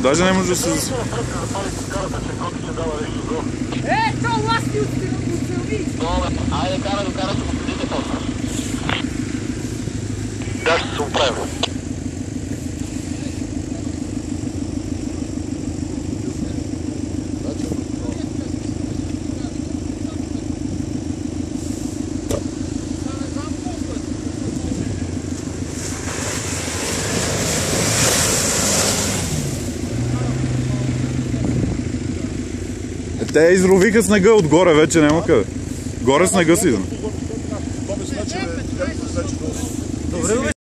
Даже не може да се... То власти отстрелви! Добре, айде кара, ще го следите после. Да, ще се оправим. Те изровиха снега отгоре, вече няма къде. Горе снега си. Добре,